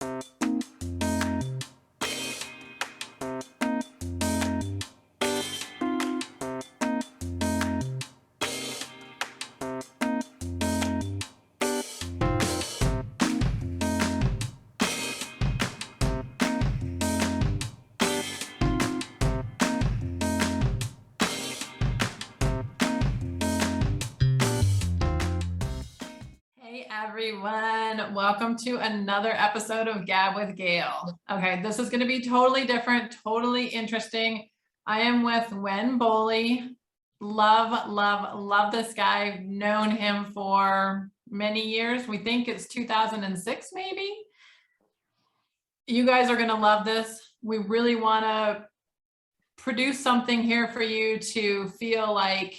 Hey everyone, welcome to another episode of Gab with Gail. Okay, this is going to be totally different, totally interesting. I am with Wen Boley. Love this guy. I've known him for many years. We think it's 2006 maybe. You guys are going to love this. We really want to produce something here for you to feel like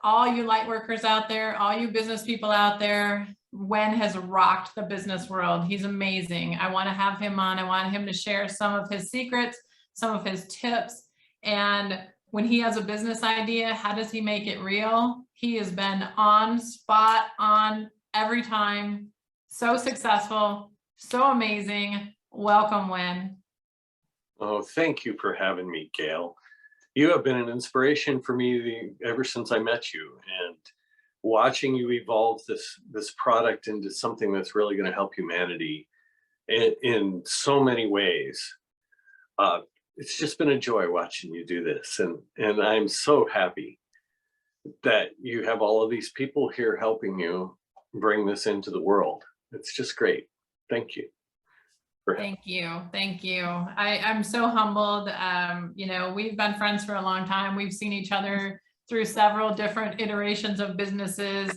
all you light workers out there, all you business people out there, Wen has rocked the business world. He's amazing. I want to have him on. I want him to share some of his secrets, some of his tips. And when he has a business idea, how does he make it real? He has been on spot on every time. So successful, so amazing. Welcome, Wen. Oh, thank you for having me, Gail. You have been an inspiration for me ever since I met you, and watching you evolve this product into something that's really going to help humanity in so many ways. It's just been a joy watching you do this, and I'm so happy that you have all of these people here helping you bring this into the world. It's just great. Thank you. Thank you. Thank you. I'm so humbled. We've been friends for a long time. We've seen each other through several different iterations of businesses.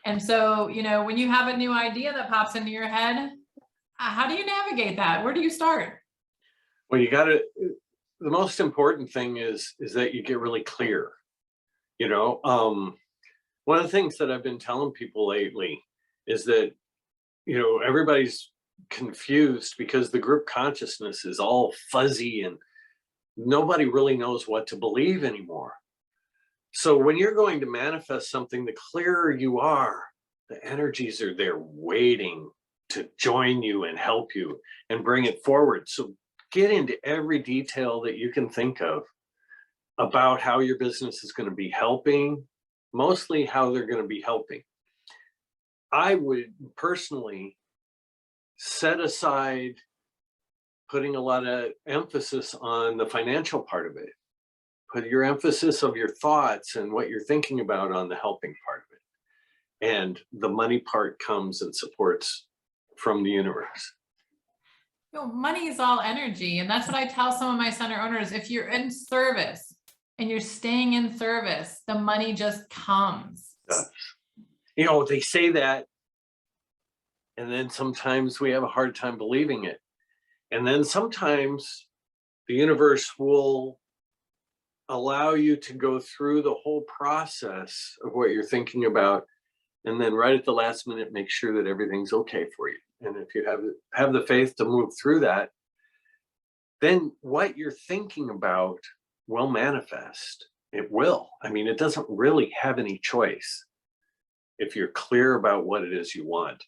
And so, when you have a new idea that pops into your head, how do you navigate that? Where do you start? Well, the most important thing is that you get really clear. One of the things that I've been telling people lately is that, everybody's confused because the group consciousness is all fuzzy and nobody really knows what to believe anymore. So when you're going to manifest something, the clearer you are, the energies are there waiting to join you and help you and bring it forward. So get into every detail that you can think of about how your business is going to be helping, mostly how they're going to be helping. I would personally set aside putting a lot of emphasis on the financial part of it. Put your emphasis of your thoughts and what you're thinking about on the helping part of it. And the money part comes and supports from the universe. Money is all energy. And that's what I tell some of my center owners. If you're in service and you're staying in service, the money just comes. They say that, and then sometimes we have a hard time believing it. And then sometimes the universe will allow you to go through the whole process of what you're thinking about. And then right at the last minute, make sure that everything's okay for you. And if you have the faith to move through that, then what you're thinking about will manifest. It will. It doesn't really have any choice if you're clear about what it is you want.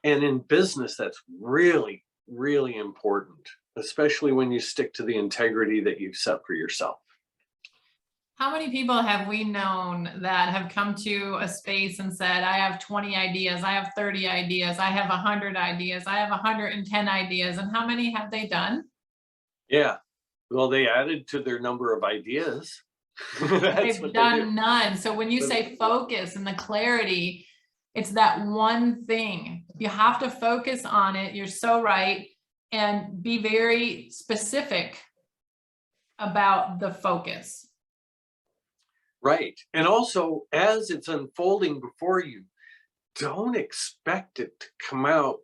And in business, that's really, really important, especially when you stick to the integrity that you've set for yourself. How many people have we known that have come to a space and said, I have 20 ideas, I have 30 ideas, I have 100 ideas, I have 110 ideas, and how many have they done? Yeah, well, they added to their number of ideas. They've done none. So when you say focus and the clarity, it's that one thing. You have to focus on it. You're so right. And be very specific about the focus. Right. And also, as it's unfolding before you, don't expect it to come out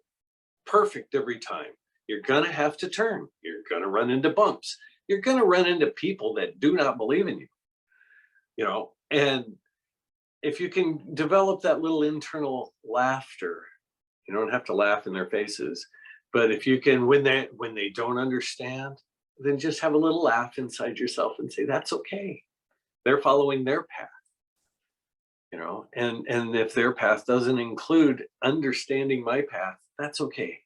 perfect every time. You're going to have to turn. You're going to run into bumps. You're going to run into people that do not believe in you. And if you can develop that little internal laughter, you don't have to laugh in their faces, but if you can, when they don't understand, then just have a little laugh inside yourself and say, that's okay. They're following their path, and if their path doesn't include understanding my path, that's okay.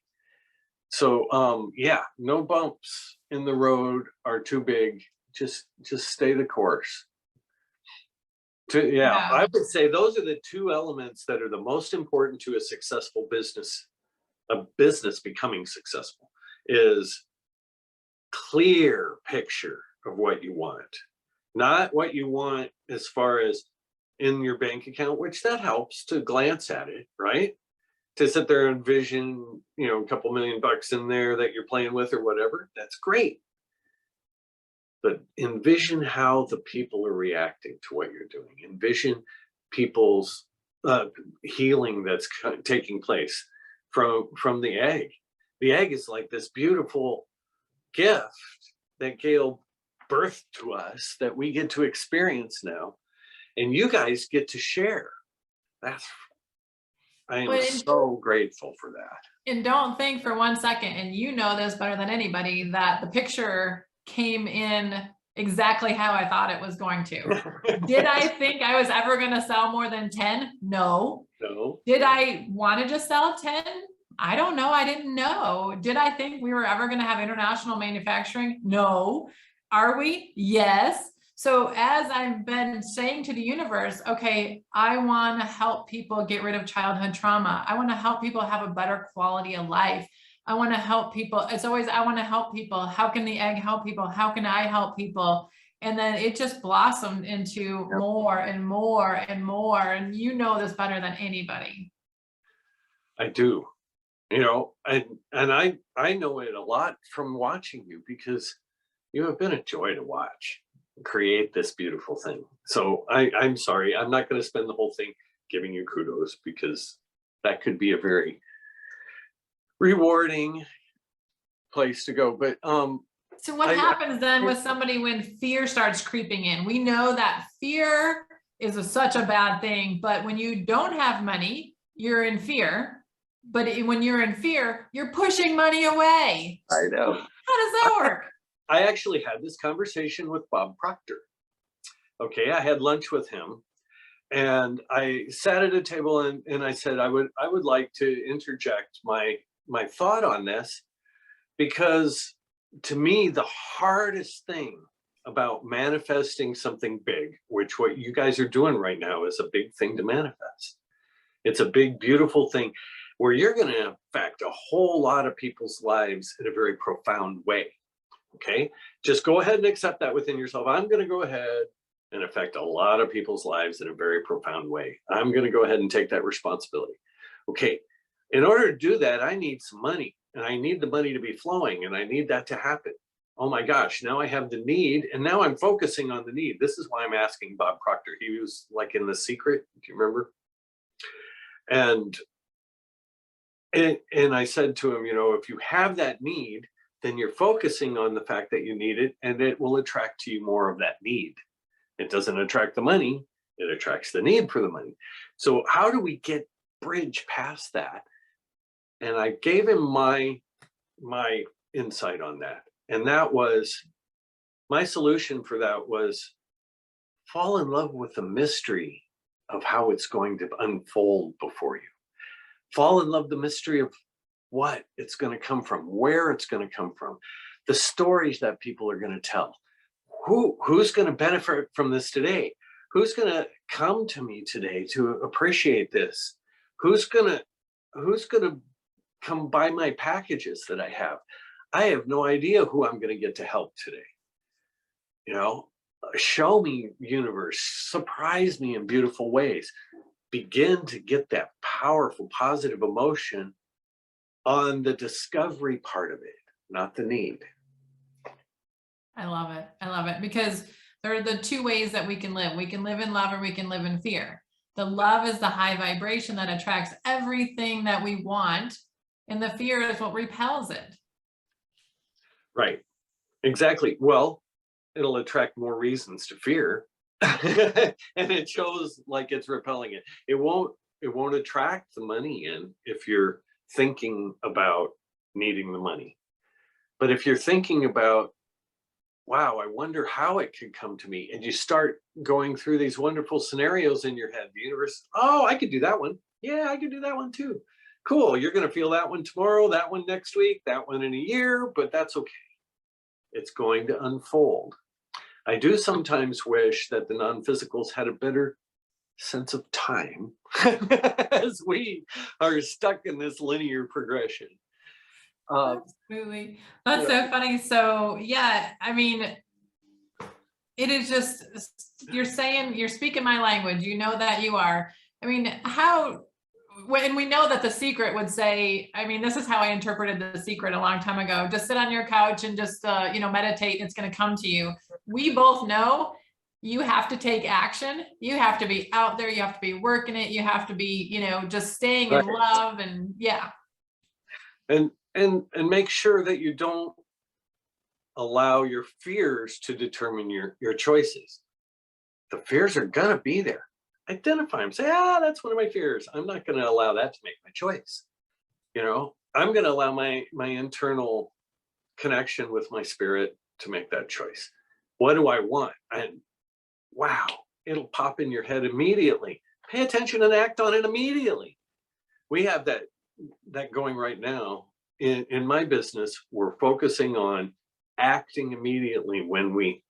So yeah, no bumps in the road are too big. Just stay the course. Yeah, Yeah. I would say those are the two elements that are the most important to a successful business, a business becoming successful, is clear picture of what you want. Not what you want as far as in your bank account, which that helps to glance at it, right? To sit there and envision, a couple $1,000,000 in there that you're playing with or whatever, that's great. But envision how the people are reacting to what you're doing. Envision people's healing that's taking place from the egg. The egg is like this beautiful gift that Gail birthed to us that we get to experience now, and you guys get to share. That's I am Well, so grateful for that. and don't think for one second, and you know this better than anybody, that the picture came in exactly how I thought it was going to. Did I think I was ever going to sell more than 10? No. No. Did I want to just sell 10? I don't know. I didn't know. Did I think we were ever going to have international manufacturing? No. Are we? Yes. So as I've been saying to the universe, okay, I want to help people get rid of childhood trauma. I want to help people have a better quality of life. I want to help people. It's always, I want to help people. How can the egg help people? How can I help people? And then it just blossomed into more and more and more. And you know this better than anybody. I do. And I know it a lot from watching you, because you have been a joy to watch create this beautiful thing. So I'm sorry, I'm not going to spend the whole thing giving you kudos, because that could be a very rewarding place to go. But So what happens then with somebody when fear starts creeping in? We know that fear is such a bad thing, but when you don't have money, you're in fear. But when you're in fear, you're pushing money away. I know. How does that work? I actually had this conversation with Bob Proctor. Okay, I had lunch with him, and I sat at a table, and I said I would like to interject my thought on this, because to me the hardest thing about manifesting something big, which what you guys are doing right now is a big thing to manifest. It's a big, beautiful thing where you're going to affect a whole lot of people's lives in a very profound way. Okay, just go ahead and accept that within yourself. I'm going to go ahead and affect a lot of people's lives in a very profound way. I'm going to go ahead and take that responsibility. Okay, in order to do that, I need some money, and I need the money to be flowing, and I need that to happen. Oh my gosh, now I have the need, and now I'm focusing on the need. This is why I'm asking Bob Proctor. He was like in The Secret, do you remember? And I said to him, if you have that need, then you're focusing on the fact that you need it, and it will attract to you more of that need. It doesn't attract the money, it attracts the need for the money. So how do we bridge past that? And I gave him my insight on that. And that was, my solution for that was, fall in love with the mystery of how it's going to unfold before you. Fall in love with the mystery of what it's going to come from, where it's going to come from, the stories that people are going to tell. Who's going to benefit from this today? Who's going to come to me today to appreciate this? Who's going to come buy my packages that I have? I have no idea who I'm going to get to help today. Show me, universe, surprise me in beautiful ways. Begin to get that powerful, positive emotion on the discovery part of it, not the need. I love it. I love it, because there are the two ways that we can live. We can live in love, or we can live in fear. The love is the high vibration that attracts everything that we want, and the fear is what repels it. Right. Exactly. Well, it'll attract more reasons to fear. And it shows like it's repelling it. It won't attract the money in if you're thinking about needing the money. But if you're thinking about, wow, I wonder how it could come to me, and you start going through these wonderful scenarios in your head, the universe, oh, I could do that one. Yeah, I could do that one too. Cool, you're going to feel that one tomorrow, that one next week, that one in a year, but that's okay. It's going to unfold. I do sometimes wish that the non-physicals had a better sense of time as we are stuck in this linear progression. Absolutely. That's Yeah. so funny. So yeah, I mean, it is just, you're speaking my language, you know that you are. I mean, when we know that The Secret would say, I mean, this is how I interpreted The Secret a long time ago, just sit on your couch and just, meditate, and it's going to come to you. We both know you have to take action. You have to be out there. You have to be working it. You have to be, just staying in Right. love. And yeah. And make sure that you don't allow your fears to determine your choices. The fears are gonna be there. Identify them. Say, that's one of my fears. I'm not gonna allow that to make my choice. I'm gonna allow my internal connection with my spirit to make that choice. What do I want? And wow, it'll pop in your head immediately. Pay attention and act on it immediately. We have that going right now in my business. We're focusing on acting immediately when we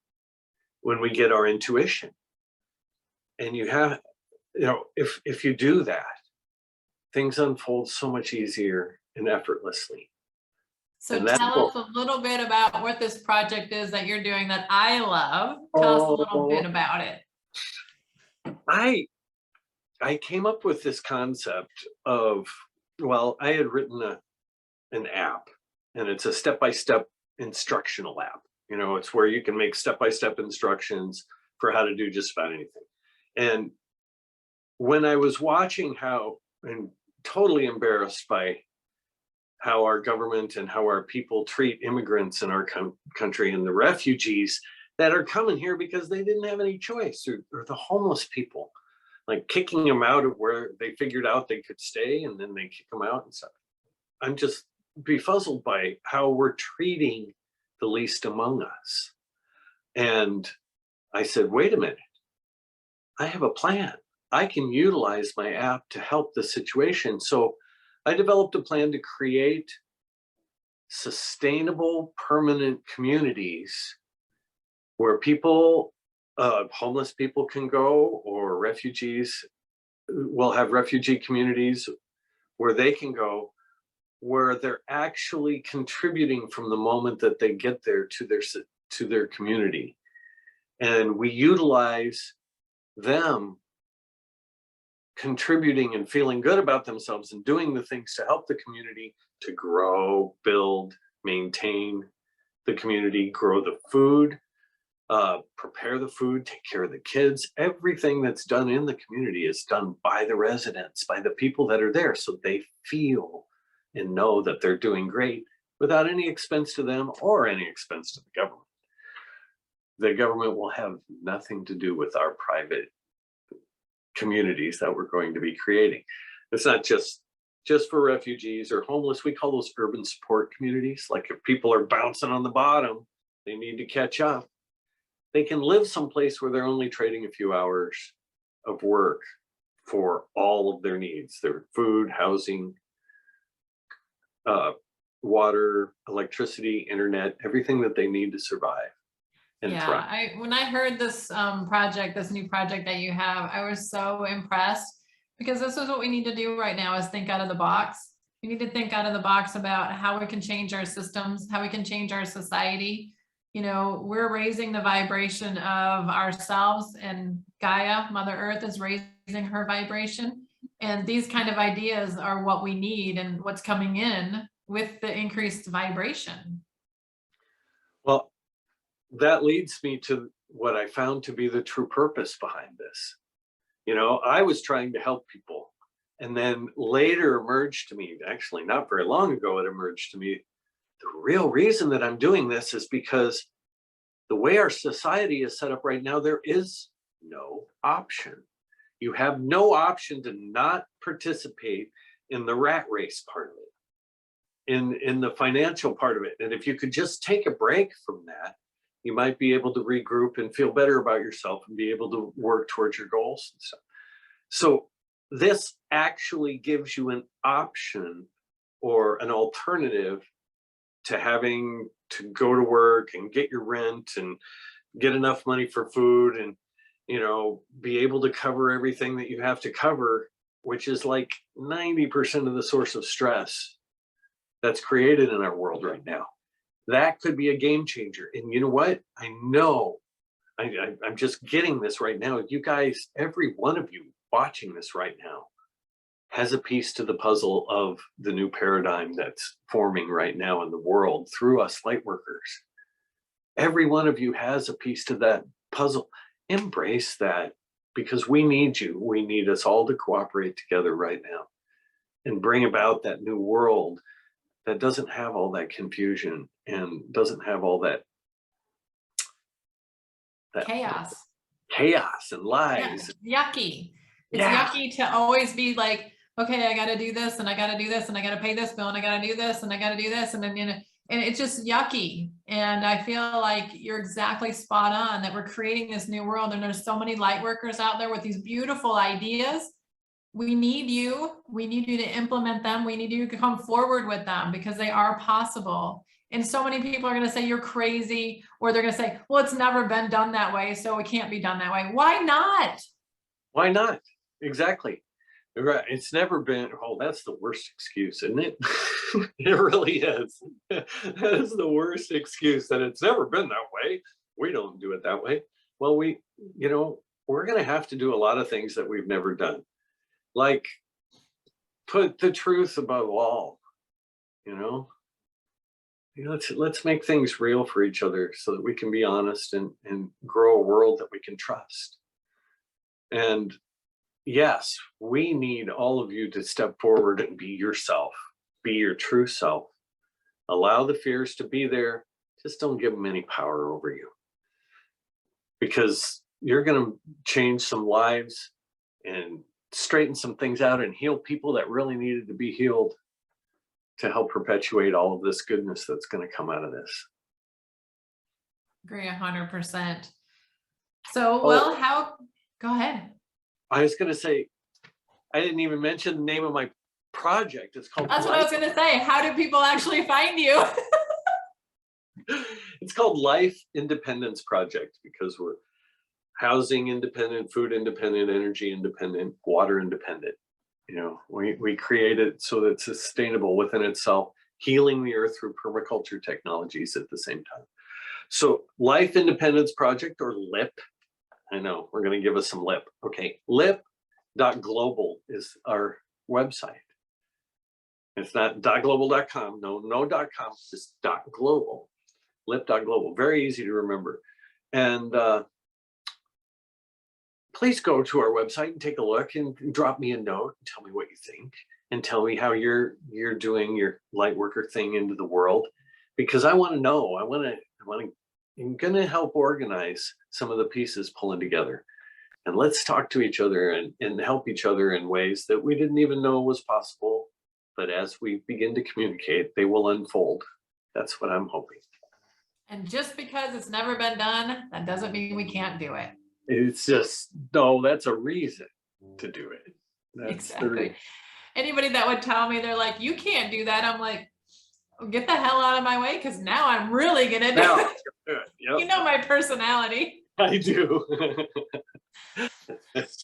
get our intuition. And you have, if you do that, things unfold so much easier and effortlessly. So And that's tell us a little bit about what this project is that you're doing that I love. Tell us a little bit about it. I came up with this concept of, well, I had written an app, and it's a step-by-step instructional app. It's where you can make step-by-step instructions for how to do just about anything. And when I was watching and totally embarrassed by how our government and how our people treat immigrants in our country, and the refugees that are coming here because they didn't have any choice, or the homeless people, like kicking them out of where they figured out they could stay, and then they kick them out and stuff. I'm just befuddled by how we're treating the least among us. And I said, wait a minute, I have a plan. I can utilize my app to help the situation. So I developed a plan to create sustainable, permanent communities where homeless people can go, or refugees will have refugee communities where they can go, where they're actually contributing from the moment that they get there to their community. And we utilize them contributing and feeling good about themselves and doing the things to help the community to grow, build, maintain the community, grow the food, prepare the food, take care of the kids. Everything that's done in the community is done by the residents, by the people that are there, so they feel and know that they're doing great without any expense to them or any expense to the government. The government will have nothing to do with our private communities that we're going to be creating. It's not just for refugees or homeless. We call those urban support communities. Like, if people are bouncing on the bottom, they need to catch up. They can live someplace where they're only trading a few hours of work for all of their needs, their food, housing, water, electricity, internet, everything that they need to survive and thrive. When I heard this this new project that you have, I was so impressed, because this is what we need to do right now, is think out of the box. We need to think out of the box about how we can change our systems, how we can change our society. We're raising the vibration of ourselves, and Gaia, Mother Earth, is raising her vibration. And these kind of ideas are what we need, and what's coming in with the increased vibration. Well, that leads me to what I found to be the true purpose behind this. I was trying to help people, and then later emerged to me, actually not very long ago, it emerged to me, the real reason that I'm doing this is because the way our society is set up right now, there is no option. You have no option to not participate in the rat race part of it, in the financial part of it. And if you could just take a break from that, you might be able to regroup and feel better about yourself and be able to work towards your goals and stuff. So this actually gives you an option or an alternative to having to go to work and get your rent and get enough money for food and, be able to cover everything that you have to cover, which is like 90% of the source of stress that's created in our world right now. That could be a game changer. And you know what? I know I'm just getting this right now. You guys, every one of you watching this right now has a piece to the puzzle of the new paradigm that's forming right now in the world through us light workers. Every one of you has a piece to that puzzle. Embrace that, because we need you. We need us all to cooperate together right now and bring about that new world that doesn't have all that confusion and doesn't have all that Chaos. chaos and Yeah, lies. yucky. It's Yeah. yucky to always be like, okay, I got to do this and I got to do this and I got to pay this bill and I got to do this and I got to do this. And then, and it's just yucky. And I feel like you're exactly spot on that we're creating this new world. And there's so many light workers out there with these beautiful ideas. We need you. We need you to implement them. We need you to come forward with them because they are possible. And so many people are going to say you're crazy, or they're going to say, well, it's never been done that way, so it can't be done that way. Why not? Why not? Exactly. Right. It's never been, oh, that's the worst excuse, isn't it? It really is. That is the worst excuse, that it's never been that way. We don't do it that way. Well, we're going to have to do a lot of things that we've never done. Like put the truth above all, let's make things real for each other so that we can be honest and grow a world that we can trust. And yes, we need all of you to step forward and be yourself, be your true self. Allow the fears to be there. Just don't give them any power over you, because you're going to change some lives and straighten some things out and heal people that really needed to be healed, to help perpetuate all of this goodness that's going to come out of this. Agree 100%. So, well, go ahead. I was going to say, I didn't even mention the name of my project. It's called That's what I was going to say. How do people actually find you? It's called Life Independence Project, because we're housing independent, food independent, energy independent, water independent. We create it so that it's sustainable within itself, healing the earth through permaculture technologies at the same time. So Life Independence Project, or LIP. I know we're going to give us some lip. Okay. Lip.global is our website. It's not .global.com. No, .com, just .global. Lip.global. Very easy to remember. And please go to our website and take a look and drop me a note and tell me what you think, and tell me how you're doing your light worker thing into the world, because I want to know. I'm going to help organize some of the pieces pulling together, and let's talk to each other and help each other in ways that we didn't even know was possible. But as we begin to communicate, they will unfold. That's what I'm hoping. And just because it's never been done, that doesn't mean we can't do it. It's just, no, that's a reason to do it. That's exactly. Anybody that would tell me, they're like, you can't do that, I'm like, get the hell out of my way, because now I'm really gonna do it. Yep. You know my personality. I do.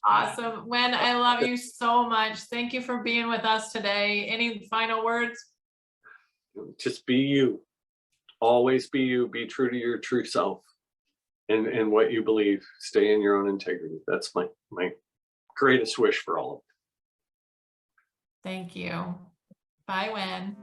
Awesome. Wen, I love you so much. Thank you for being with us today. Any final words? Just be you. Always be you. Be true to your true self and what you believe. Stay in your own integrity. That's my greatest wish for all of it. Thank you. Bye, Wen.